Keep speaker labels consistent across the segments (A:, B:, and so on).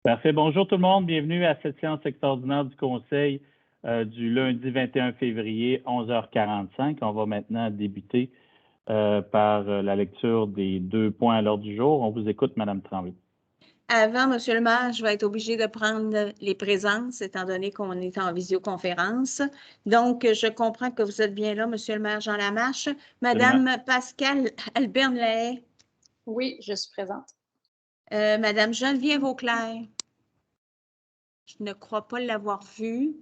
A: Parfait. Bonjour tout le monde. Bienvenue à cette séance extraordinaire du Conseil du lundi 21 février, 11h45. On va maintenant débuter par la lecture des 2 points à l'ordre du jour. On vous écoute, Mme Tremblay.
B: Avant, Monsieur le maire, je vais être obligée de prendre les présences, étant donné qu'on est en visioconférence. Donc, je comprends que vous êtes bien là, Monsieur le maire Jean Lamarche. Madame Pascale Alberne-Lahaye.
C: Oui, je suis présente.
B: Madame Geneviève Auclair. Je ne crois pas l'avoir vue.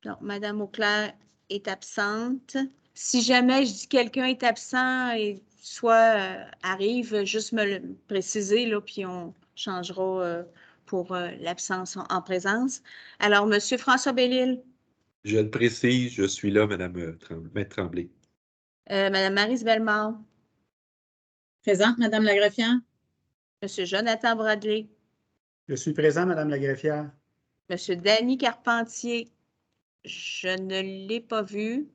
B: Donc, Madame Auclair est absente. Si jamais je dis quelqu'un est absent et soit arrive, juste me le préciser, là, puis on changera pour l'absence en présence. Alors, Monsieur François Bellil.
D: Je le précise, je suis là, Madame Maître Tremblay.
B: Madame Maryse Bellemare.
C: Présente, Madame la greffière.
B: Monsieur Jonathan Bradley.
E: Je suis présent, Madame la greffière.
B: Monsieur Danny Carpentier. Je ne l'ai pas vu.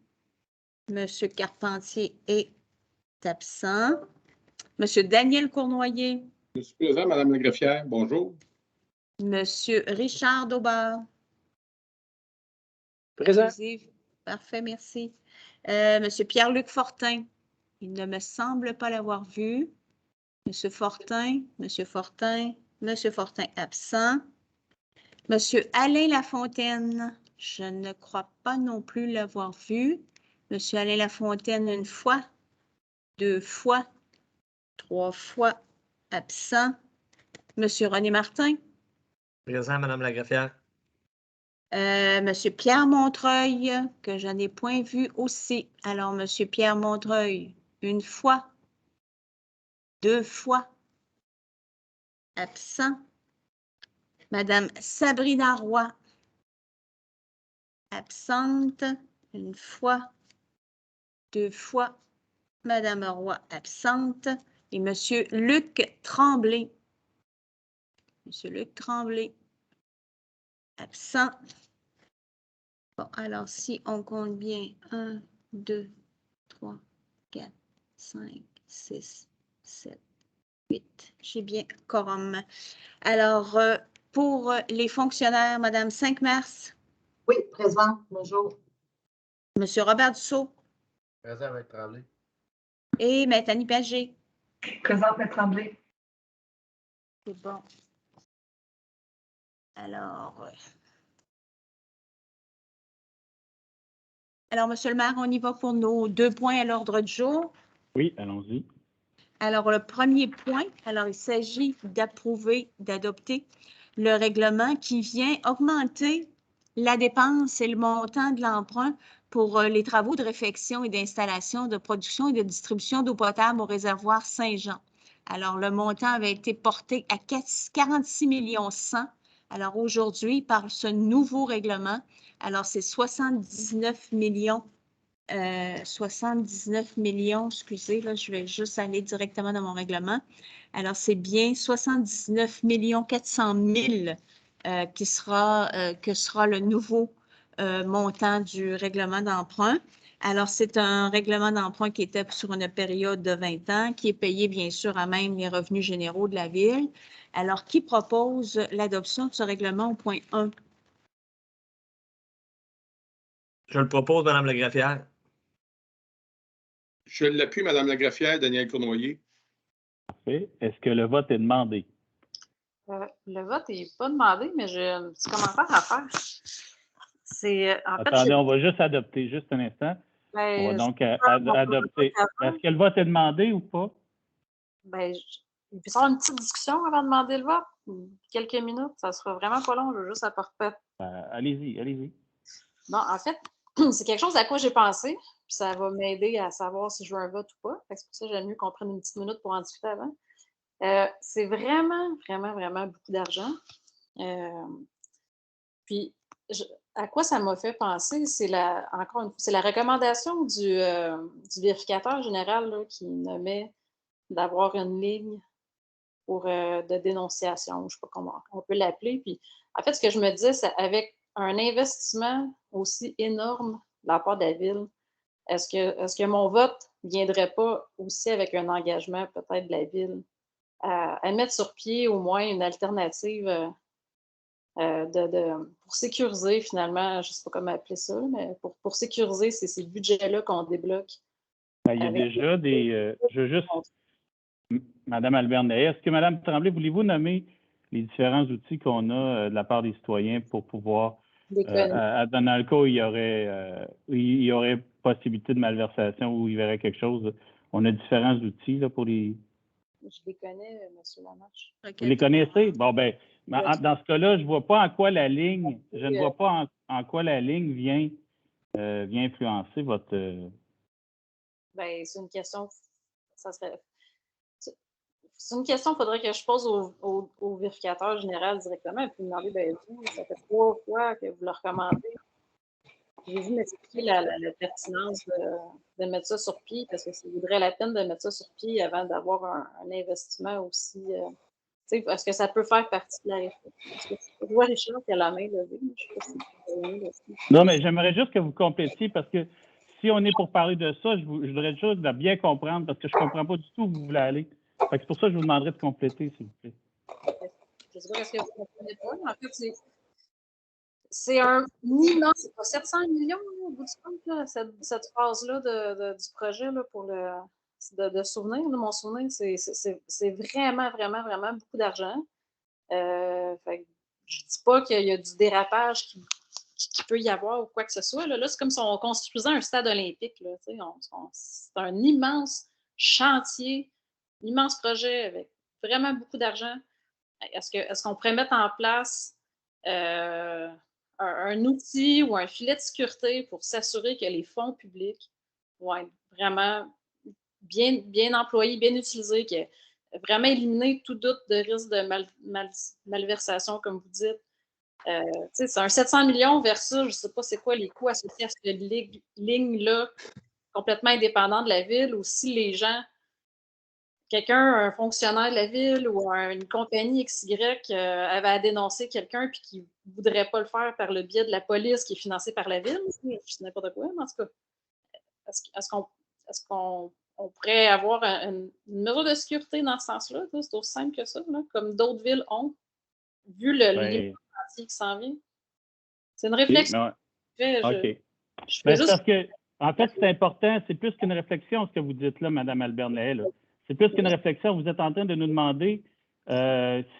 B: Monsieur Carpentier est absent. Monsieur Daniel Cournoyer.
F: Je suis présent, Madame la greffière. Bonjour.
B: Monsieur Richard Daubard.
G: Présent.
B: Parfait, merci. Monsieur Pierre-Luc Fortin. Il ne me semble pas l'avoir vu. Monsieur Fortin, Monsieur Fortin, Monsieur Fortin absent. Monsieur Alain Lafontaine. Je ne crois pas non plus l'avoir vu. Monsieur Alain Lafontaine, 1 fois, 2 fois, 3 fois absent. Monsieur René Martin.
G: Présent, Madame la greffière.
B: Monsieur Pierre Montreuil, que je n'ai point vu aussi. Alors, Monsieur Pierre Montreuil, 1 fois, 2 fois, absent. Madame Sabrina Roy, absente, 1 fois, 2 fois. Madame Roy, absente. Et Monsieur Luc Tremblay. Monsieur Luc Tremblay, absent. Bon, alors, si on compte bien, 1, 2, 3, 4, 5, 6, 7, 8. J'ai bien quorum. Alors, pour les fonctionnaires, Madame Cinq-Mars.
H: Oui, présent. Bonjour.
B: Monsieur Robert Dussault.
G: Présent, Maître Tremblay.
B: Et Maître Annie Pagé.
H: Présente, Maître Tremblay.
B: C'est bon. Alors, Monsieur le maire, on y va pour nos 2 points à l'ordre du jour.
A: Oui, allons-y.
B: Alors, le premier point, il s'agit d'approuver, d'adopter le règlement qui vient augmenter la dépense et le montant de l'emprunt pour les travaux de réfection et d'installation, de production et de distribution d'eau potable au réservoir Saint-Jean. Alors, le montant avait été porté à 46 100 000. Alors, aujourd'hui, par ce nouveau règlement, alors c'est 79 millions. 79 millions, excusez, là, je vais juste aller directement dans mon règlement. Alors, c'est bien 79 400 000 que sera le nouveau montant du règlement d'emprunt. Alors, c'est un règlement d'emprunt qui était sur une période de 20 ans, qui est payé, bien sûr, à même les revenus généraux de la Ville. Alors, qui propose l'adoption de ce règlement au point 1?
G: Je le propose, Madame la greffière.
F: Je l'appuie, Madame la greffière, Daniel Cournoyer.
A: Parfait. Est-ce que le vote est demandé?
C: Le vote n'est pas demandé, mais j'ai un petit commentaire à faire.
A: Attendez, on va juste adopter, juste un instant. On va donc adopter. Est-ce que le vote est demandé ou pas?
C: Il peut y avoir une petite discussion avant de demander le vote. Quelques minutes, ça sera vraiment pas long. Je veux juste apporter.
A: Allez-y, allez-y.
C: Non, en fait, c'est quelque chose à quoi j'ai pensé. Puis ça va m'aider à savoir si je veux un vote ou pas. C'est pour ça que j'aime mieux qu'on prenne une petite minute pour en discuter avant. C'est vraiment, vraiment, vraiment beaucoup d'argent. Puis, à quoi ça m'a fait penser, c'est la recommandation du vérificateur général là, qui nommait d'avoir une ligne de dénonciation, je ne sais pas comment on peut l'appeler. Puis, en fait, ce que je me disais, c'est avec un investissement aussi énorme de la part de la Ville, est-ce que mon vote ne viendrait pas aussi avec un engagement peut-être de la Ville à mettre sur pied au moins une alternative pour sécuriser finalement, je ne sais pas comment appeler ça, mais pour sécuriser ces budgets-là qu'on débloque.
A: Ben, il y a déjà des. Je veux juste. Madame Albert-Naé, est-ce que Madame Tremblay, voulez-vous nommer les différents outils qu'on a de la part des citoyens pour pouvoir, dans le cas où il y aurait possibilité de malversation ou il y aurait quelque chose, on a différents outils là, pour les.
C: Je les connais, M. Lamarche.
A: Vous les connaissez? Bon, ben, dans ce cas-là, je ne vois pas en quoi la ligne, je ne vois pas en quoi la ligne vient influencer votre.
C: Ben, c'est une question, ça serait. C'est une question qu'il faudrait que je pose au vérificateur général directement et puis me demander, ben, vous, ça fait 3 fois que vous le recommandez. Pouvez-vous m'expliquer la pertinence de mettre ça sur pied parce que ça vaudrait la peine de mettre ça sur pied avant d'avoir un investissement aussi. Est-ce que ça peut faire partie de la réflexion? Est-ce que je vois Richard qui a la main levée? Je ne sais pas si
A: Non, mais j'aimerais juste que vous complétiez parce que si on est pour parler de ça, je voudrais juste de bien comprendre parce que je ne comprends pas du tout où vous voulez aller. C'est pour ça que je vous demanderai de compléter, s'il vous plaît.
C: Je ne sais pas ce que vous ne comprenez pas. En fait, c'est un immense, c'est pas 700 millions au bout du compte, là, cette phase-là du projet là, pour de souvenir. Là, mon souvenir, c'est vraiment, vraiment, vraiment beaucoup d'argent. Je ne dis pas qu'il y a du dérapage qui peut y avoir ou quoi que ce soit. Là, c'est comme si on construisait un stade olympique. Là, c'est un immense chantier, un immense projet avec vraiment beaucoup d'argent. Est-ce qu'on pourrait mettre en place un outil ou un filet de sécurité pour s'assurer que les fonds publics vont être vraiment bien employés, bien utilisés, que vraiment éliminer tout doute de risque de malversation, comme vous dites. C'est un 700 millions versus, je ne sais pas c'est quoi les coûts associés à cette ligne-là, complètement indépendante de la ville, ou si les gens, un fonctionnaire de la ville ou une compagnie XY avait à dénoncer quelqu'un puis qui ne voudrait pas le faire par le biais de la police qui est financée par la ville, je sais n'importe quoi, mais en tout cas, est-ce qu'on pourrait avoir une mesure de sécurité dans ce sens-là? C'est aussi simple que ça, là, comme d'autres villes ont, vu le chantier qui s'en vient. C'est une réflexion.
A: OK. Parce que, en fait, c'est important, c'est plus qu'une réflexion ce que vous dites là, Mme Albert-Naé. C'est plus qu'une réflexion. Vous êtes en train de nous demander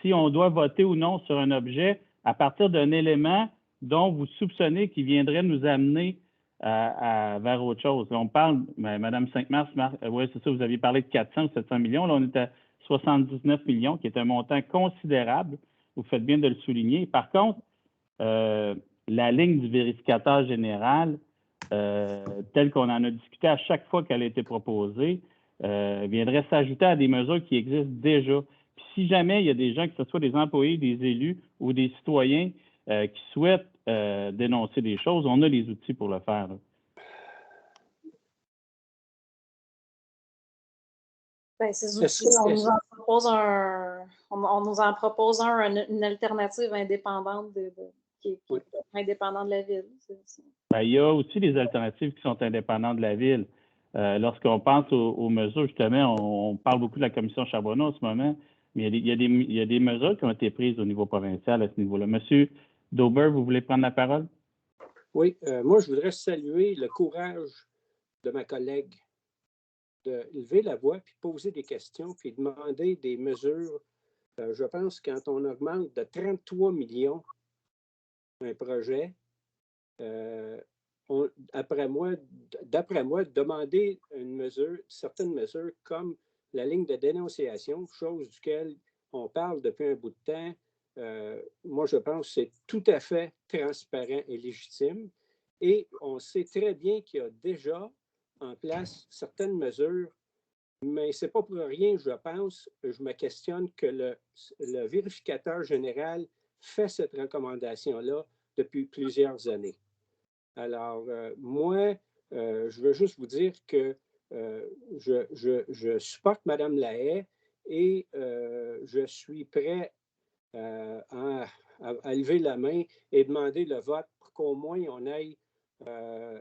A: si on doit voter ou non sur un objet à partir d'un élément dont vous soupçonnez qu'il viendrait nous amener vers autre chose. Là, on parle, Mme Cinq-Mars, oui, c'est ça, vous aviez parlé de 400 ou 700 millions. Là, on est à 79 millions, qui est un montant considérable. Vous faites bien de le souligner. Par contre, la ligne du vérificateur général, telle qu'on en a discuté à chaque fois qu'elle a été proposée, viendrait s'ajouter à des mesures qui existent déjà. Puis si jamais il y a des gens, que ce soit des employés, des élus ou des citoyens qui souhaitent dénoncer des choses, on a les outils pour le faire.
C: Ben, ces outils, on nous en propose une alternative indépendante qui est indépendante de la ville.
A: Ben, il y a aussi des alternatives qui sont indépendantes de la ville. Lorsqu'on pense aux mesures, justement, on parle beaucoup de la commission Charbonneau en ce moment, mais il y a des mesures qui ont été prises au niveau provincial à ce niveau-là. Monsieur Dauber, vous voulez prendre la parole?
I: Oui, moi, je voudrais saluer le courage de ma collègue de lever la voix, puis poser des questions, puis demander des mesures. Je pense que quand on augmente de 33 millions un projet, d'après moi, demander certaines mesures comme la ligne de dénonciation, chose duquel on parle depuis un bout de temps, moi, je pense que c'est tout à fait transparent et légitime. Et on sait très bien qu'il y a déjà en place certaines mesures, mais ce n'est pas pour rien, je pense, je me questionne que le vérificateur général fait cette recommandation-là depuis plusieurs années. Alors, moi, je veux juste vous dire que je supporte Mme Lahaye et je suis prêt à lever la main et demander le vote pour qu'au moins on ait un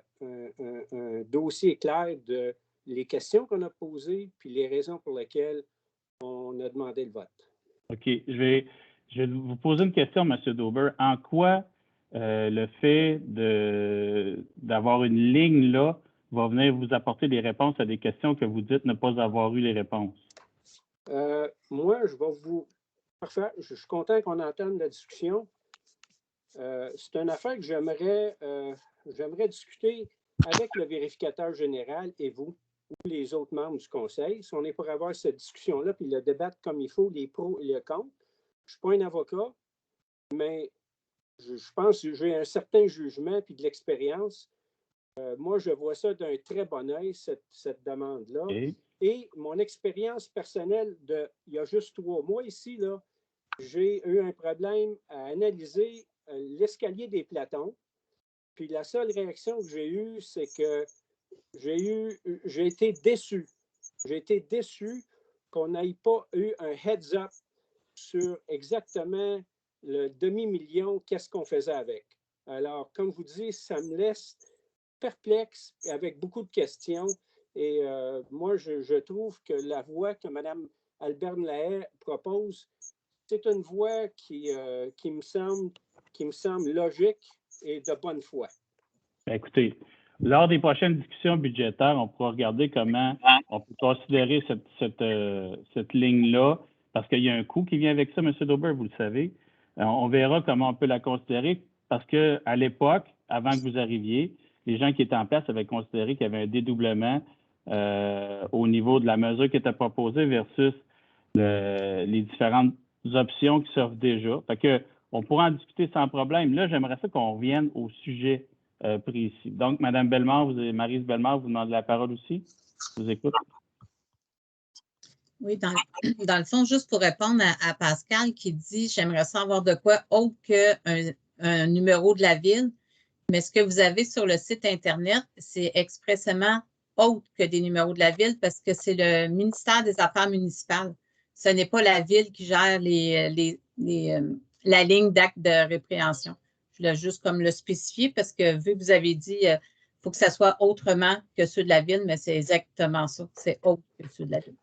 I: dossier clair de les questions qu'on a posées puis les raisons pour lesquelles on a demandé le vote.
A: OK. Je vais vous poser une question, M. Dauber. En quoi le fait d'avoir une ligne là va venir vous apporter des réponses à des questions que vous dites ne pas avoir eu les réponses?
I: Moi, je vais vous... Parfait. Je suis content qu'on entende la discussion. C'est une affaire que j'aimerais discuter avec le vérificateur général et vous, ou les autres membres du conseil. Si on est pour avoir cette discussion-là, puis le débattre comme il faut, les pros et les contre. Je ne suis pas un avocat, mais je pense que j'ai un certain jugement puis de l'expérience. Moi, je vois ça d'un très bon œil, cette demande-là.
A: Okay.
I: Et mon expérience personnelle il y a juste 3 mois ici, là, j'ai eu un problème à analyser l'escalier des Platons. Puis la seule réaction que j'ai eue, c'est que j'ai été déçu. J'ai été déçu qu'on n'ait pas eu un heads-up sur exactement le demi-million, qu'est-ce qu'on faisait avec. Alors, comme je vous dis, ça me laisse perplexe et avec beaucoup de questions. Et moi, je trouve que la voie que Mme Alberne Lahaye propose, c'est une voie qui me semble logique et de bonne foi.
A: Bien, écoutez, lors des prochaines discussions budgétaires, on pourra regarder comment on peut considérer cette ligne-là, parce qu'il y a un coût qui vient avec ça, M. Dauber, vous le savez. On verra comment on peut la considérer, parce qu'à l'époque, avant que vous arriviez, les gens qui étaient en place avaient considéré qu'il y avait un dédoublement au niveau de la mesure qui était proposée versus les différentes options qui s'offrent déjà. Fait que, on pourra en discuter sans problème. Là, j'aimerais ça qu'on revienne au sujet précis. Donc, Mme Bellemare, Maryse Bellemare, vous demandez la parole aussi. Je vous écoute.
J: Oui, dans le fond, juste pour répondre à Pascal qui dit « J'aimerais savoir de quoi autre qu'un numéro de la ville », mais ce que vous avez sur le site Internet, c'est expressément autre que des numéros de la ville parce que c'est le ministère des Affaires municipales. Ce n'est pas la ville qui gère la ligne d'acte de répréhension. Je voulais juste comme le spécifier parce que vu que vous avez dit il faut que ça soit autrement que ceux de la ville, mais c'est exactement ça. C'est autre que ceux de la ville.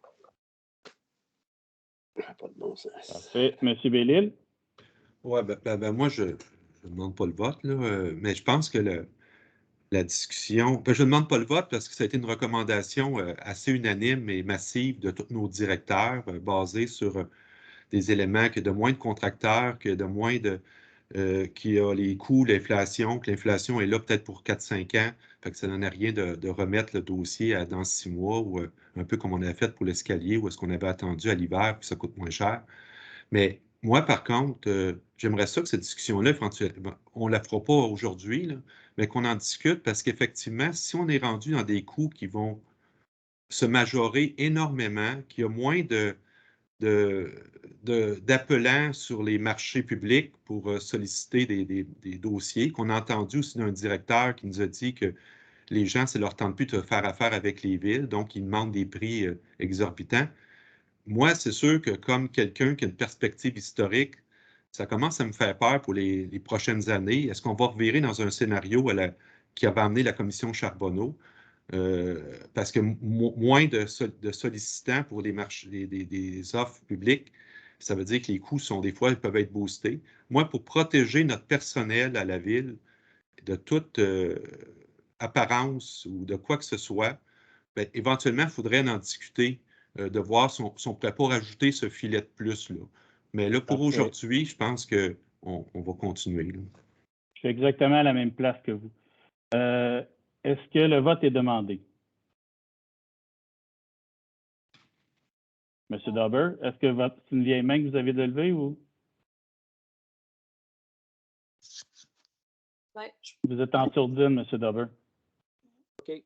I: Pas de bon sens.
A: Parfait. M. Bellil?
D: Oui, moi, je ne demande pas le vote, là, mais je pense que la discussion. Je ne demande pas le vote parce que ça a été une recommandation assez unanime et massive de tous nos directeurs, basée sur des éléments que de moins de contracteurs, que de moins de. Qui a les coûts, l'inflation, que l'inflation est là peut-être pour 4-5 ans, fait que ça ne donne rien de remettre le dossier dans 6 mois, ou un peu comme on avait fait pour l'escalier, où est-ce qu'on avait attendu à l'hiver, puis ça coûte moins cher. Mais moi, par contre, j'aimerais ça que cette discussion-là, on ne la fera pas aujourd'hui, mais qu'on en discute, parce qu'effectivement, si on est rendu dans des coûts qui vont se majorer énormément, qu'il y a moins d'appelants sur les marchés publics pour solliciter des dossiers, qu'on a entendu aussi d'un directeur qui nous a dit que les gens, ça ne leur tente plus de faire affaire avec les villes, donc ils demandent des prix exorbitants. Moi, c'est sûr que comme quelqu'un qui a une perspective historique, ça commence à me faire peur pour les prochaines années. Est-ce qu'on va revirer dans un scénario qui avait amené la commission Charbonneau? Parce que moins de sollicitants pour des offres publiques, ça veut dire que les coûts des fois, ils peuvent être boostés. Moi, pour protéger notre personnel à la ville de toute apparence ou de quoi que ce soit, bien, éventuellement, il faudrait en discuter, de voir si on ne pourrait pas rajouter ce filet de plus, là. Mais là, pour aujourd'hui, je pense qu'on va continuer, là.
A: Je suis exactement à la même place que vous. Est-ce que le vote est demandé? M. Dauber, est-ce que c'est une vieille main que vous avez de lever ou?
C: Ouais.
A: Vous êtes en sourdine, M. Dauber.
I: OK.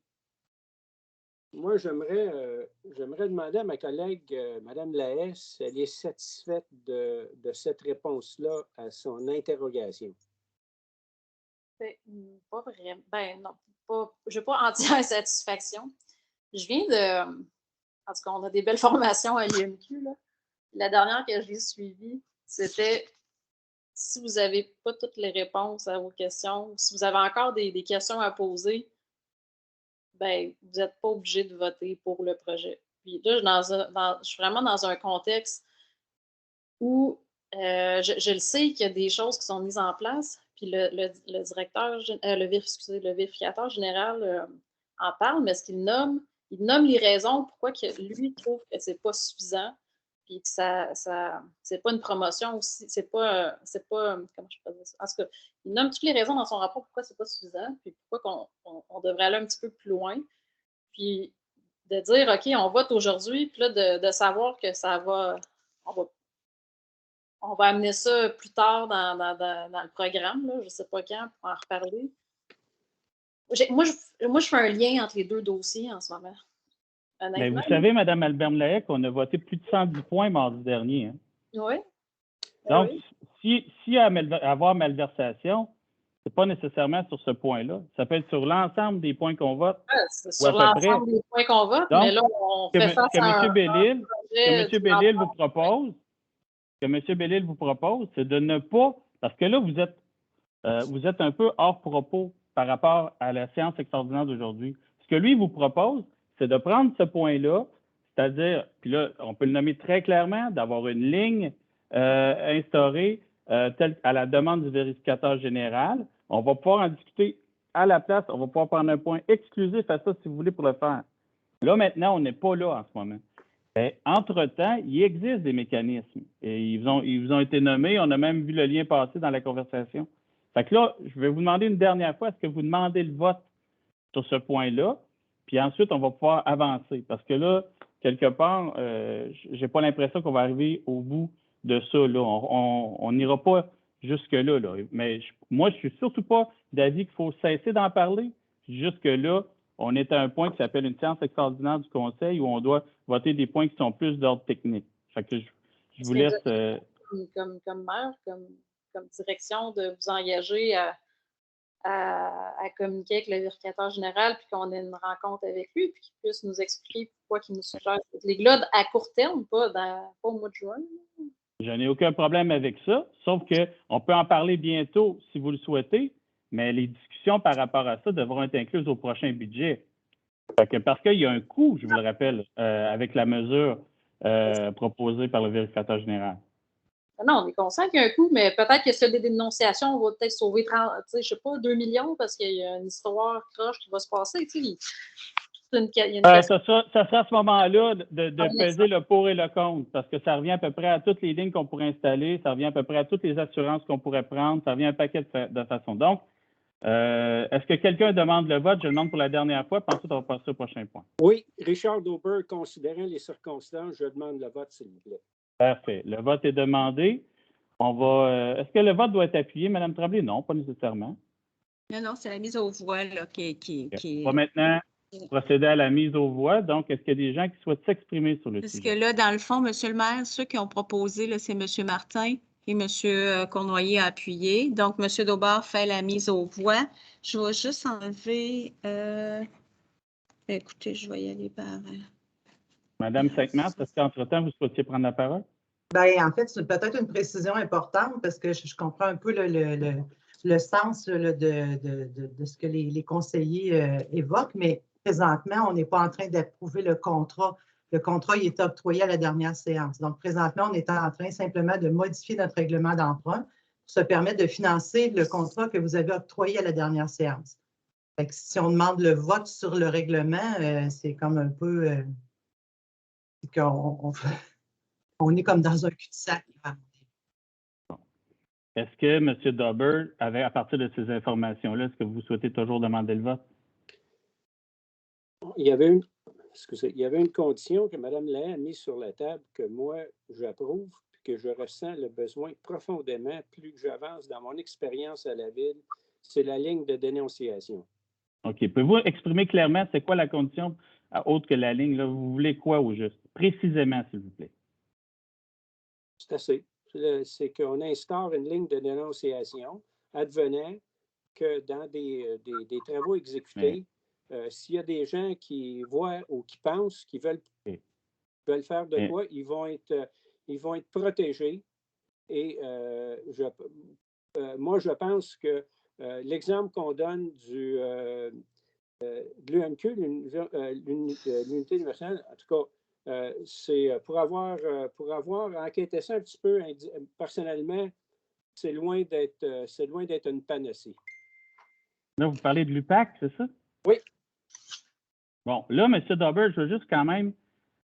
I: Moi, j'aimerais demander à ma collègue, Mme Lahaye, si elle est satisfaite de cette réponse-là à son interrogation.
C: Pas vraiment. Ben non, je n'ai pas entière satisfaction. Je viens de. En tout cas, on a des belles formations à l'IMQ, là. La dernière que j'ai suivie, c'était si vous n'avez pas toutes les réponses à vos questions, si vous avez encore des questions à poser, ben, vous n'êtes pas obligé de voter pour le projet. Puis là, je suis vraiment dans un contexte où je le sais qu'il y a des choses qui sont mises en place, puis le directeur, le vérificateur général en parle, mais est-ce qu'il nomme les raisons pourquoi lui trouve que c'est pas suffisant, puis que c'est pas une promotion aussi, c'est pas, comment je peux dire ça? En tout cas, il nomme toutes les raisons dans son rapport pourquoi c'est pas suffisant, puis pourquoi on devrait aller un petit peu plus loin, puis de dire, OK, on vote aujourd'hui, puis là, de savoir que on va amener ça plus tard dans le programme, là, je ne sais pas quand, pour en reparler. Moi, je fais un lien entre les deux dossiers en ce moment.
A: Mais vous savez, Mme Albert-Mlaec, on a voté plus de 110 points mardi dernier. Hein?
C: Oui.
A: Donc,
C: oui.
A: si avoir malversation, ce n'est pas nécessairement sur ce point-là. Ça peut être sur l'ensemble des points qu'on vote.
C: C'est sur l'ensemble des points qu'on vote,
A: donc,
C: mais là, on fait face à
A: M. Bellil vous propose, c'est de ne pas, parce que là, vous êtes un peu hors propos par rapport à la séance extraordinaire d'aujourd'hui. Ce que lui vous propose, c'est de prendre ce point-là, c'est-à-dire, puis là, on peut le nommer très clairement, d'avoir une ligne instaurée telle à la demande du vérificateur général. On va pouvoir en discuter à la place, on va pouvoir prendre un point exclusif à ça si vous voulez pour le faire. Là, maintenant, on n'est pas là en ce moment. Entre-temps, il existe des mécanismes et ils vous ont été nommés. On a même vu le lien passer dans la conversation. Fait que là, je vais vous demander une dernière fois, est-ce que vous demandez le vote sur ce point-là? Puis ensuite, on va pouvoir avancer. Parce que là, quelque part, je n'ai pas l'impression qu'on va arriver au bout de ça. Là. On n'ira pas jusque-là. Là. Mais moi, je ne suis surtout pas d'avis qu'il faut cesser d'en parler. Jusque-là, on est à un point qui s'appelle une séance extraordinaire du Conseil où on doit voter des points qui sont plus d'ordre technique. Fait que je vous laisse...
C: Comme maire, comme direction, de vous engager à communiquer avec le vérificateur général, puis qu'on ait une rencontre avec lui, puis qu'il puisse nous expliquer pourquoi il nous suggère cette ligue-là à court terme, pas au mois de juin.
A: Je n'ai aucun problème avec ça, sauf qu'on peut en parler bientôt si vous le souhaitez, mais les discussions par rapport à ça devront être incluses au prochain budget. Parce qu'il y a un coût, je vous le rappelle, avec la mesure proposée par le vérificateur général.
C: Non, on est conscient qu'il y a un coût, mais peut-être que s'il y a des dénonciations, on va peut-être sauver 30, je sais pas, 2 millions parce qu'il y a une histoire croche qui va se passer.
A: Ça sera à ce moment-là de peser le pour et le contre, parce que ça revient à peu près à toutes les lignes qu'on pourrait installer, ça revient à peu près à toutes les assurances qu'on pourrait prendre, ça revient à un paquet de façons. Donc, est-ce que quelqu'un demande le vote? Je le demande pour la dernière fois, puis ensuite on va passer au prochain point.
I: Oui, Richard Dauber, considérant les circonstances, je demande le vote, s'il vous plaît.
A: Parfait. Le vote est demandé. Est-ce que le vote doit être appuyé, Mme Tremblay? Non, pas nécessairement.
B: Non, c'est la mise aux voix là, qui
A: On va maintenant procéder à la mise aux voix. Donc, est-ce qu'il y a des gens qui souhaitent s'exprimer sur le sujet?
B: Parce que là, dans le fond, M. le maire, ceux qui ont proposé, là, c'est M. Martin et M. Cournoyer a appuyé. Donc, M. Daubard fait la mise aux voix. Je vais juste enlever... écoutez, je vais y aller par...
A: Madame Sainte-Marthe, est-ce qu'entre-temps, vous souhaitiez prendre la parole?
H: Bien, en fait, c'est peut-être une précision importante parce que je comprends un peu le sens là, de ce que les conseillers évoquent, mais présentement, on n'est pas en train d'approuver le contrat. Le contrat, il est octroyé à la dernière séance. Donc, présentement, on est en train simplement de modifier notre règlement d'emprunt pour se permettre de financer le contrat que vous avez octroyé à la dernière séance. Fait que si on demande le vote sur le règlement, c'est comme un peu... on est comme dans un cul-de-sac.
A: Est-ce que M. Dauber, à partir de ces informations-là, est-ce que vous souhaitez toujours demander le vote?
I: Il y avait une condition que Mme Lahaye a mise sur la table que moi, j'approuve et que je ressens le besoin profondément, plus que j'avance dans mon expérience à la Ville, c'est la ligne de dénonciation. OK.
A: Pouvez-vous exprimer clairement c'est quoi la condition autre que la ligne? Là? Vous voulez quoi au juste? Précisément, s'il vous plaît.
I: C'est assez. C'est qu'on instaure une ligne de dénonciation advenant que dans des travaux exécutés, s'il y a des gens qui voient ou qui pensent qu'ils veulent faire de quoi, ils vont être protégés. Et moi, je pense que l'exemple qu'on donne de l'UMQ, l'unité universelle, en tout cas, c'est pour avoir enquêté ça un petit peu personnellement, c'est loin d'être une panacée.
A: Là, vous parlez de l'UPAC, c'est ça?
I: Oui.
A: Bon, là, M. Dauber, je veux juste quand même,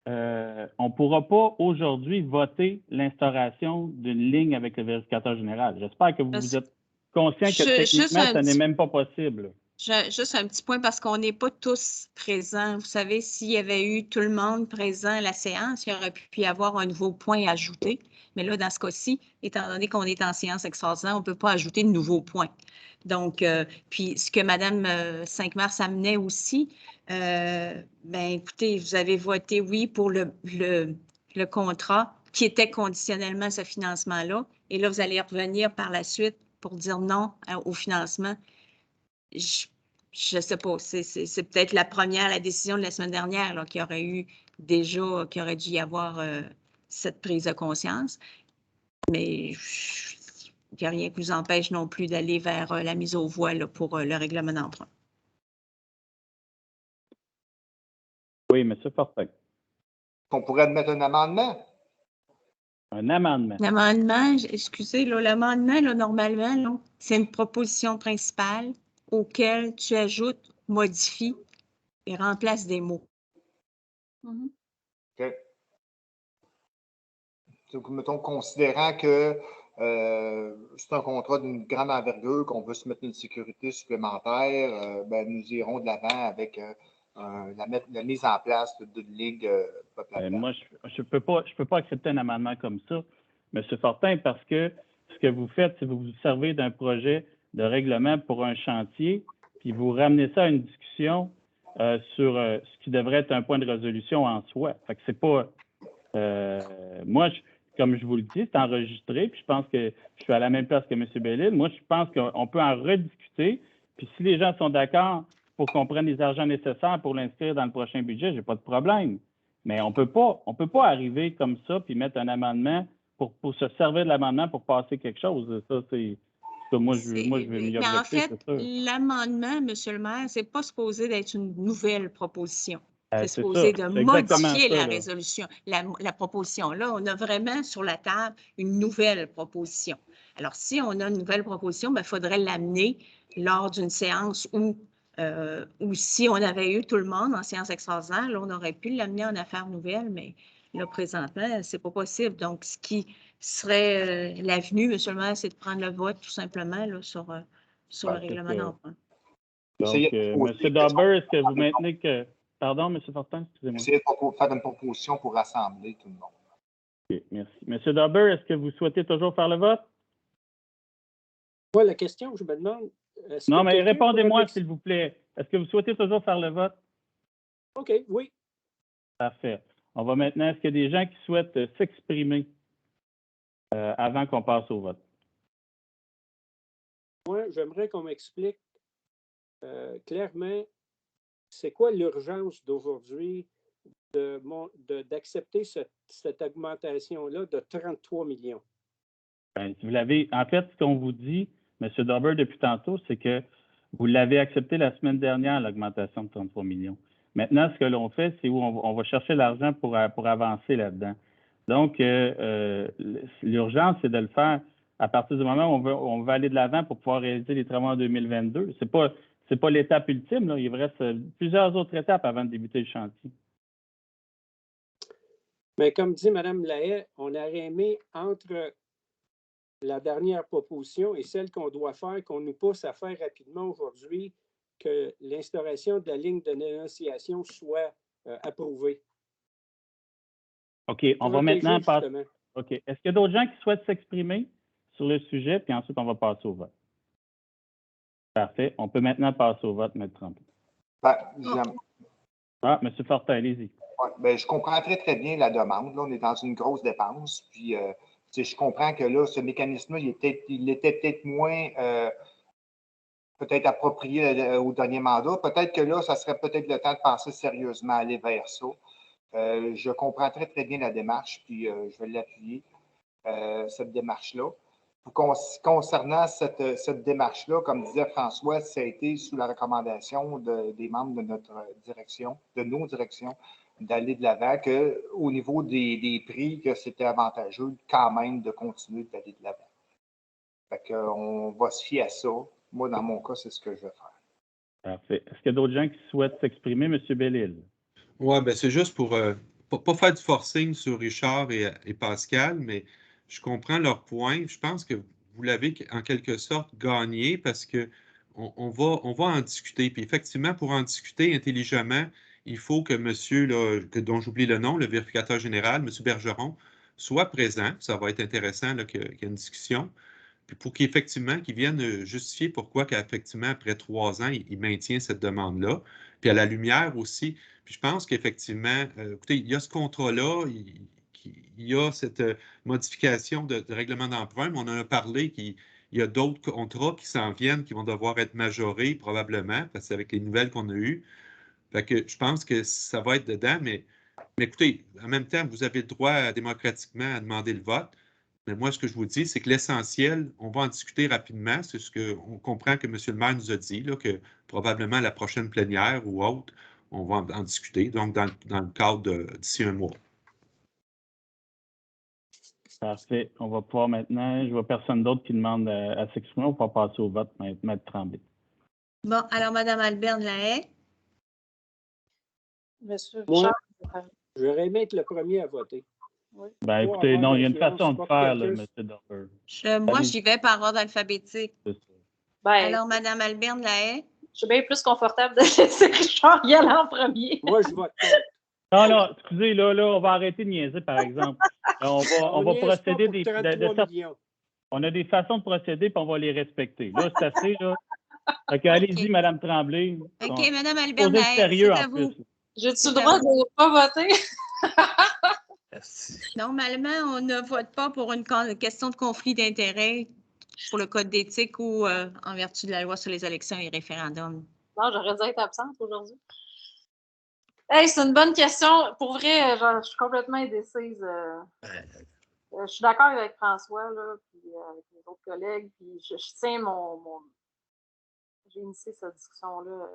A: on ne pourra pas aujourd'hui voter l'instauration d'une ligne avec le vérificateur général. J'espère que vous êtes conscient que techniquement, ça n'est même pas possible.
B: Juste un petit point parce qu'on n'est pas tous présents. Vous savez, s'il y avait eu tout le monde présent à la séance, il y aurait pu y avoir un nouveau point ajouté. Mais là, dans ce cas-ci, étant donné qu'on est en séance extraordinaire, on ne peut pas ajouter de nouveaux points. Donc, puis ce que Mme 5 mars amenait aussi, ben écoutez, vous avez voté oui pour le contrat qui était conditionnellement ce financement-là. Et là, vous allez revenir par la suite pour dire non au financement. Je ne sais pas, c'est peut-être la décision de la semaine dernière là, qu'il aurait dû y avoir cette prise de conscience. Mais il n'y a rien qui vous empêche non plus d'aller vers la mise aux voix là, pour le règlement d'emprunt.
A: Oui, M. Fortin.
K: On pourrait admettre un amendement?
A: Un amendement.
B: L'amendement, excusez, l'amendement, normalement, là, c'est une proposition principale auquel tu ajoutes, modifies et remplaces des mots.
K: OK. Donc, mettons, considérant que c'est un contrat d'une grande envergure, qu'on veut se mettre une sécurité supplémentaire, ben, nous irons de l'avant avec la mise en place d'une ligue populaire.
A: Moi, je peux pas accepter un amendement comme ça, M. Fortin, parce que ce que vous faites, c'est que vous vous servez d'un projet de règlement pour un chantier, puis vous ramenez ça à une discussion sur ce qui devrait être un point de résolution en soi. Fait que c'est pas... moi, comme je vous le dis, c'est enregistré, puis je pense que je suis à la même place que M. Bellil. Moi, je pense qu'on peut en rediscuter, puis si les gens sont d'accord pour qu'on prenne les argents nécessaires pour l'inscrire dans le prochain budget, j'ai pas de problème. Mais on peut pas arriver comme ça puis mettre un amendement pour se servir de l'amendement pour passer quelque chose. Ça, c'est... Moi, je vais m'y objecter,
B: mais en fait,
A: c'est sûr.
B: l'amendement, M. le maire, c'est pas supposé d'être une nouvelle proposition. C'est
A: C'est
B: supposé
A: ça,
B: de
A: c'est exactement
B: modifier
A: ça,
B: la
A: là.
B: résolution, la proposition. Là, on a vraiment sur la table une nouvelle proposition. Alors, si on a une nouvelle proposition, il faudrait l'amener lors d'une séance où si on avait eu tout le monde en séance extraordinaire, là, on aurait pu l'amener en affaires nouvelles, mais là, présentement, c'est pas possible. Donc, ce qui serait l'avenue, M. le maire, c'est de prendre le vote tout simplement là, sur le règlement d'emprunt.
A: Donc, M. Dauber, est-ce que vous maintenez que... Pardon, M. Fortin, excusez-moi.
K: Essayez de faire une proposition pour rassembler tout le monde.
A: OK, merci. M. Dauber, est-ce que vous souhaitez toujours faire le vote?
I: Moi, la question, je me demande...
A: Non, mais répondez-moi, s'il vous plaît. Est-ce que vous souhaitez toujours faire le vote?
I: OK, oui.
A: Parfait. On va maintenant, est-ce qu'il y a des gens qui souhaitent s'exprimer avant qu'on passe au vote?
I: Moi, j'aimerais qu'on m'explique clairement c'est quoi l'urgence d'aujourd'hui d'accepter cette augmentation-là de 33 millions?
A: Vous l'avez, en fait, ce qu'on vous dit, M. Dauber, depuis tantôt, c'est que vous l'avez accepté la semaine dernière, l'augmentation de 33 millions. Maintenant, ce que l'on fait, c'est où on va chercher l'argent pour avancer là-dedans. Donc, l'urgence, c'est de le faire à partir du moment où on veut aller de l'avant pour pouvoir réaliser les travaux en 2022. C'est pas l'étape ultime, là. Il reste plusieurs autres étapes avant de débuter le chantier.
I: Mais comme dit Mme Lahaye, on aurait aimé entre la dernière proposition et celle qu'on doit faire, qu'on nous pousse à faire rapidement aujourd'hui, que l'instauration de la ligne de dénonciation soit approuvée.
A: OK, on va maintenant passer. OK. Est-ce qu'il y a d'autres gens qui souhaitent s'exprimer sur le sujet, puis ensuite on va passer au vote? Parfait. On peut maintenant passer au vote, M. Tremblay. M. Fortin, allez-y.
K: Ouais, je comprends très bien la demande. Là, on est dans une grosse dépense. Puis, je comprends que là, ce mécanisme-là, il était peut-être moins peut-être approprié au dernier mandat. Peut-être que là, ça serait peut-être le temps de penser sérieusement à aller vers ça. Je comprends très bien la démarche, puis je vais l'appuyer, cette démarche-là. Concernant cette démarche-là, comme disait François, ça a été sous la recommandation des membres de notre direction, de nos directions, d'aller de l'avant, qu'au niveau des prix, que c'était avantageux quand même de continuer d'aller de l'avant. Fait qu'on va se fier à ça. Moi, dans mon cas, c'est ce que je vais faire.
A: Parfait. Est-ce qu'il y a d'autres gens qui souhaitent s'exprimer, M. Bellil?
D: Oui, ben c'est juste pour pas faire du forcing sur Richard et Pascal, mais je comprends leur point. Je pense que vous l'avez en quelque sorte gagné parce que on va en discuter. Puis effectivement, pour en discuter intelligemment, il faut que monsieur, là, dont j'oublie le nom, le vérificateur général, M. Bergeron, soit présent. Ça va être intéressant là, qu'il y ait une discussion. Puis pour qu'effectivement, qu'il vienne justifier pourquoi qu'effectivement, après 3 ans, il maintient cette demande-là. Puis à la lumière aussi. Puis je pense qu'effectivement, écoutez, il y a ce contrat-là, il y a cette modification de règlement d'emprunt, mais on en a parlé qu'il y a d'autres contrats qui s'en viennent, qui vont devoir être majorés probablement, parce qu'avec les nouvelles qu'on a eues. Fait que je pense que ça va être dedans, mais écoutez, en même temps, vous avez le droit démocratiquement à demander le vote. Mais moi, ce que je vous dis, c'est que l'essentiel, on va en discuter rapidement. C'est ce qu'on comprend que M. le maire nous a dit, là, que probablement la prochaine plénière ou autre, on va en discuter, donc dans le cadre d'ici un mois.
A: Parfait. On va pouvoir maintenant, je ne vois personne d'autre qui demande à s'exprimer. On va passer au vote, Maître Tremblay.
B: Bon, alors, Mme Alberne Lahaye.
C: Monsieur
I: Moi,
C: Richard.
I: j'aurais aimé être le premier à voter.
C: Oui.
A: Ben, écoutez, non, il y a une façon de faire, là, M. Dover.
B: Moi, j'y vais par ordre alphabétique.
C: Ben,
B: Alors, Mme Alberne Lahaye.
C: je suis bien plus confortable de laisser Richard y aller en premier.
I: Moi, je vote contre.
A: Non, excusez, là, on va arrêter de niaiser, par exemple. On va procéder on a des façons de procéder, puis on va les respecter. Là, c'est assez, là. OK, allez-y, Mme Tremblay.
B: OK, Mme Alberne Lahaye,
A: sérieux,
B: c'est à
A: en
B: vous.
A: plus.
C: J'ai-tu le droit de ne pas voter?
B: Normalement, on ne vote pas pour une question de conflit d'intérêts pour le code d'éthique ou en vertu de la loi sur les élections et référendums.
C: Non, j'aurais dû être absente aujourd'hui. Hey, c'est une bonne question. Pour vrai, je suis complètement indécise. Je suis d'accord avec François, là, puis avec mes autres collègues, puis je tiens j'ai initié cette discussion-là.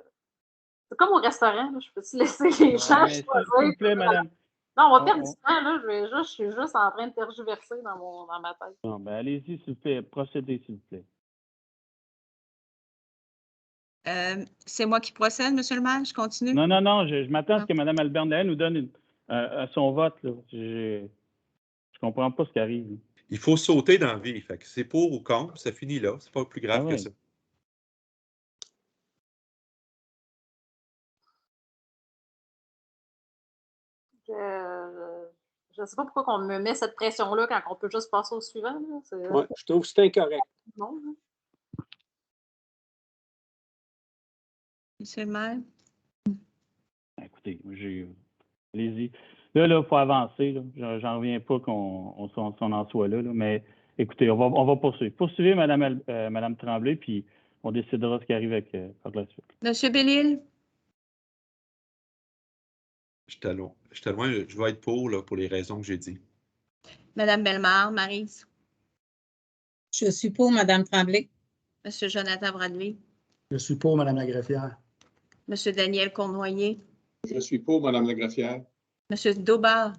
C: C'est comme au restaurant, là, je peux-tu laisser les gens choisir?
A: S'il vous plaît, madame.
C: Non, on va perdre du temps, là. Je suis juste en train de tergiverser dans ma tête.
A: Non, ben allez-y, s'il vous plaît. Procédez, s'il vous plaît.
B: C'est moi qui procède, M. le maire? Je continue?
A: Non, je m'attends à ce que Mme Alberne Lahaye nous donne son vote. Là. Je comprends pas ce qui arrive.
D: Il faut sauter dans la vie. Fait que c'est pour ou contre, ça finit là. C'est pas plus grave que ça.
C: Je ne sais pas pourquoi on me met cette pression-là quand on peut juste passer au suivant.
I: Ouais, je trouve que c'est incorrect.
C: Non.
B: Monsieur le maire?
A: Écoutez, allez-y. Là, il faut avancer. J'en reviens pas qu'on en soit là, mais écoutez, on va poursuivre. Poursuivez, Mme Tremblay, puis on décidera ce qui arrive par la suite.
B: Monsieur Bellil?
D: J'étais loin. Je vais être pour les raisons que j'ai dit.
B: Mme Bellemare, Maryse?
J: Je suis pour Mme Tremblay.
B: Monsieur Jonathan Bradley?
E: Je suis pour Mme la greffière.
B: Monsieur Daniel Cournoyer?
F: Je suis pour Mme la greffière.
B: Monsieur Daubard?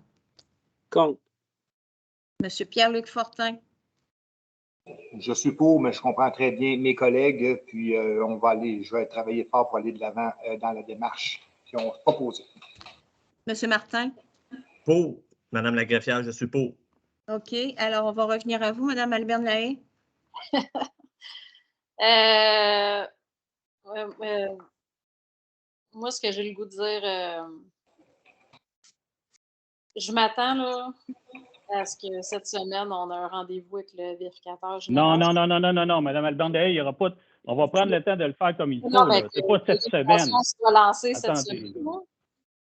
I: Contre.
B: Monsieur Pierre-Luc Fortin?
K: Je suis pour, mais je comprends très bien mes collègues, puis je vais travailler fort pour aller de l'avant dans la démarche qu'ils ont proposée.
B: Monsieur Martin?
G: Pour. Madame la greffière, je suis pour.
B: OK. Alors, on va revenir à vous, Mme Alberne Lahaye.
C: Moi, ce que j'ai le goût de dire, je m'attends là, à ce que cette semaine, on a un rendez-vous avec le vérificateur général.
A: Non, Mme Alberne Lahaye, il y aura pas. On va prendre le temps de le faire comme il faut. C'est pas cette semaine.
C: Va lancer cette semaine.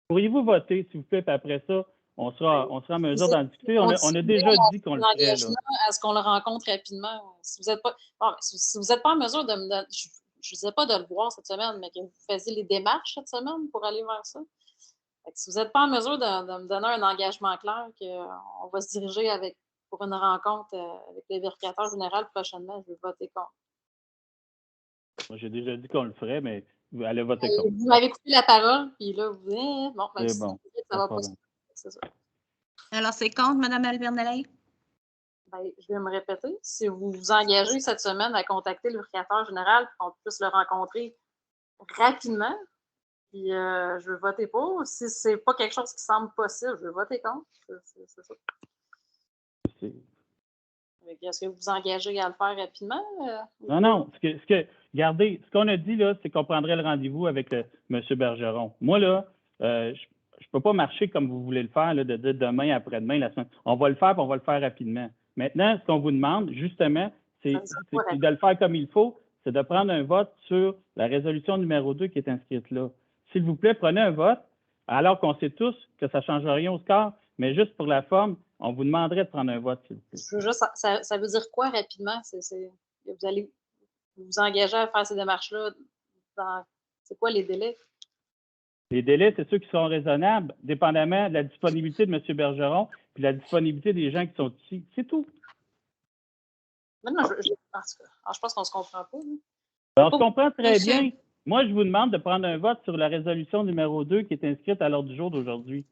A: Pourriez-vous voter, s'il vous plaît, puis après ça, on sera en mesure d'en discuter. On a déjà dit qu'on le ferait.
C: À ce qu'on le rencontre rapidement. Si vous n'êtes pas, en mesure de me donner, je ne disais pas de le voir cette semaine, mais que vous faisiez les démarches cette semaine pour aller vers ça. Si vous n'êtes pas en mesure de me donner un engagement clair qu'on va se diriger pour une rencontre avec le vérificateur général prochainement, je vais voter contre.
A: Moi, j'ai déjà dit qu'on le ferait, mais Vous allez voter contre.
C: Vous m'avez coupé la parole, puis là, vous dites, bon, ben,
A: C'est bon.
C: ça va pas. C'est ça.
B: Alors, c'est contre, Mme Albernalay?
C: Ben, je vais me répéter. Si vous vous engagez cette semaine à contacter le vérificateur général pour qu'on puisse le rencontrer rapidement, puis je veux voter pour. Si c'est pas quelque chose qui semble possible, je veux voter contre. C'est ça. Est-ce que vous vous engagez à le faire rapidement?
A: Non. Regardez, ce qu'on a dit, là, c'est qu'on prendrait le rendez-vous avec M. Bergeron. Moi, là, je ne peux pas marcher comme vous voulez le faire, là, de dire demain, après-demain, la semaine. On va le faire, puis on va le faire rapidement. Maintenant, ce qu'on vous demande, justement, c'est de le faire comme il faut, c'est de prendre un vote sur la résolution numéro 2 qui est inscrite là. S'il vous plaît, prenez un vote, alors qu'on sait tous que ça ne change rien au score, mais juste pour la forme, on vous demanderait de prendre un vote, s'il vous plaît.
C: Ça veut dire quoi rapidement? Vous allez vous engager à faire ces démarches-là? C'est quoi les délais?
A: Les délais, c'est ceux qui sont raisonnables, dépendamment de la disponibilité de M. Bergeron puis la disponibilité des gens qui sont ici. C'est tout.
C: Non, je pense qu'on ne se comprend pas.
A: On se comprend très bien. Moi, je vous demande de prendre un vote sur la résolution numéro 2 qui est inscrite à l'ordre du jour d'aujourd'hui.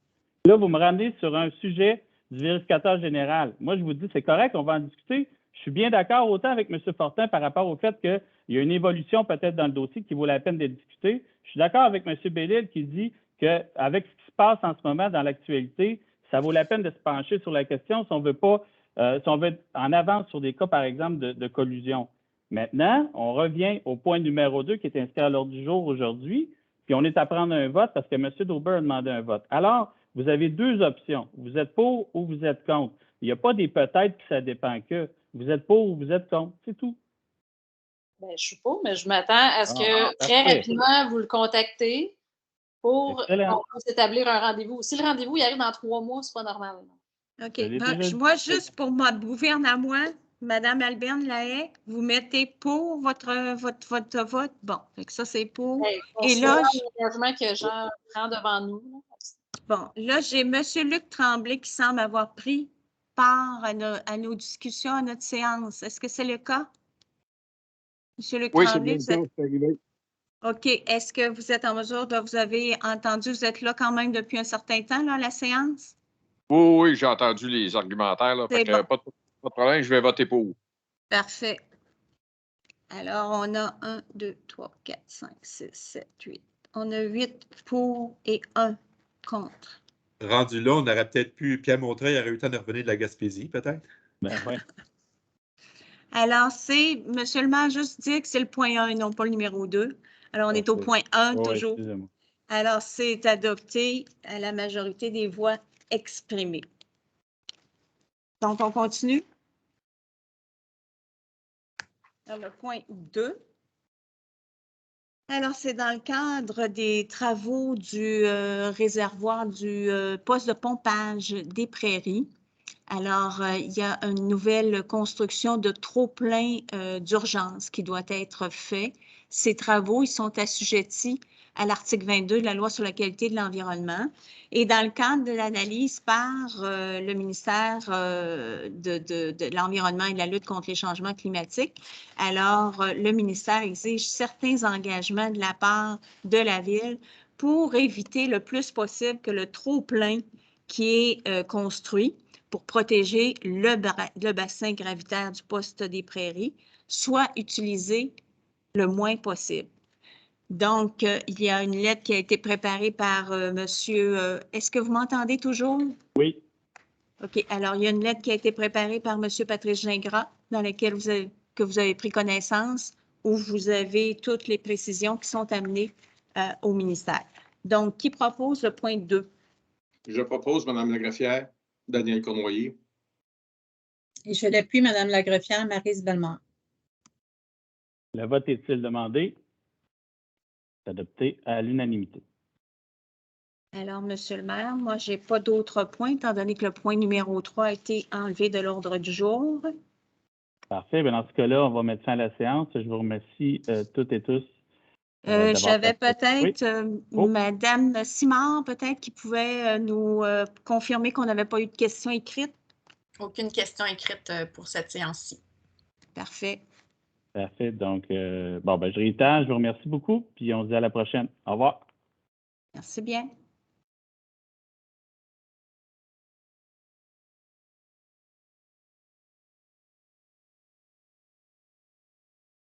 A: Là, vous me ramenez sur un sujet du vérificateur général. Moi, je vous dis, c'est correct, on va en discuter. Je suis bien d'accord autant avec M. Fortin par rapport au fait qu'il y a une évolution peut-être dans le dossier qui vaut la peine d'être discutée. Je suis d'accord avec M. Bellil qui dit qu'avec ce qui se passe en ce moment dans l'actualité, ça vaut la peine de se pencher sur la question si on veut pas, si on veut être en avance sur des cas, par exemple, de collusion. Maintenant, on revient au point numéro 2 qui est inscrit à l'ordre du jour aujourd'hui, puis on est à prendre un vote parce que M. Dauber a demandé un vote. Alors, vous avez deux options. Vous êtes pour ou vous êtes contre. Il n'y a pas des peut-être puis ça dépend que. Vous êtes pour ou vous êtes contre. C'est tout.
C: Ben, je suis pour, mais je m'attends à ce que très rapidement, vous le contactez pour qu'on puisse établir un rendez-vous. Si le rendez-vous il arrive dans 3 mois, c'est pas normal.
B: OK. Moi, juste pour ma gouverne à moi, Mme Alberne Lahaye, vous mettez pour votre vote. Bon, ça, c'est pour. Et là,
C: l'engagement que Jean prend devant nous.
B: Bon, là, j'ai M. Luc Tremblay qui semble avoir pris part à nos discussions, à notre séance. Est-ce que c'est le cas? M. Luc Tremblay, vous êtes... OK. Est-ce que vous êtes en mesure de... Vous avez entendu, vous êtes là quand même depuis un certain temps, là, à la séance?
L: Oui, j'ai entendu les argumentaires. Là, fait que,
B: bon.
L: pas de problème, je vais voter pour.
B: Parfait. Alors, on a 1, 2, 3, 4, 5, 6, 7, 8. On a 8 pour et 1 contre.
D: Rendu là, on aurait peut-être pu, Pierre Montreuil aurait eu le temps de revenir de la Gaspésie, peut-être?
A: Ben oui.
B: Alors, c'est, monsieur le maire, juste dire que c'est le point 1 et non pas le numéro 2. Alors, on est au point 1 toujours. Alors, c'est adopté à la majorité des voix exprimées. Donc, on continue. Dans le point 2. Alors, c'est dans le cadre des travaux du réservoir du poste de pompage des Prairies. Alors, il y a une nouvelle construction de trop-plein d'urgence qui doit être fait. Ces travaux, ils sont assujettis à l'article 22 de la Loi sur la qualité de l'environnement. Et dans le cadre de l'analyse par le ministère de l'Environnement et de la lutte contre les changements climatiques, alors le ministère exige certains engagements de la part de la Ville pour éviter le plus possible que le trop-plein qui est construit pour protéger le bassin gravitaire du poste des Prairies soit utilisé le moins possible. Donc, il y a une lettre qui a été préparée par monsieur... Est-ce que vous m'entendez toujours?
A: Oui.
B: OK. Alors, il y a une lettre qui a été préparée par monsieur Patrice Gingras, dans laquelle vous avez pris connaissance, où vous avez toutes les précisions qui sont amenées au ministère. Donc, qui propose le point 2?
F: Je propose, Mme la greffière, Daniel Cournoyer.
J: Et je l'appuie, Mme la greffière, Maryse Bellemare.
A: Le vote est-il demandé? C'est adopté à l'unanimité.
B: Alors, monsieur le maire, moi, je n'ai pas d'autres points, étant donné que le point numéro 3 a été enlevé de l'ordre du jour.
A: Parfait. Bien, dans ce cas-là, on va mettre fin à la séance. Je vous remercie toutes et tous.
B: J'avais peut-être Mme Simard, peut-être, qui pouvait nous confirmer qu'on n'avait pas eu de questions écrites.
M: Aucune question écrite pour cette séance-ci.
B: Parfait.
A: Parfait. Donc, bon, ben, je réitère, je vous remercie beaucoup, puis on se dit à la prochaine. Au revoir.
B: Merci bien.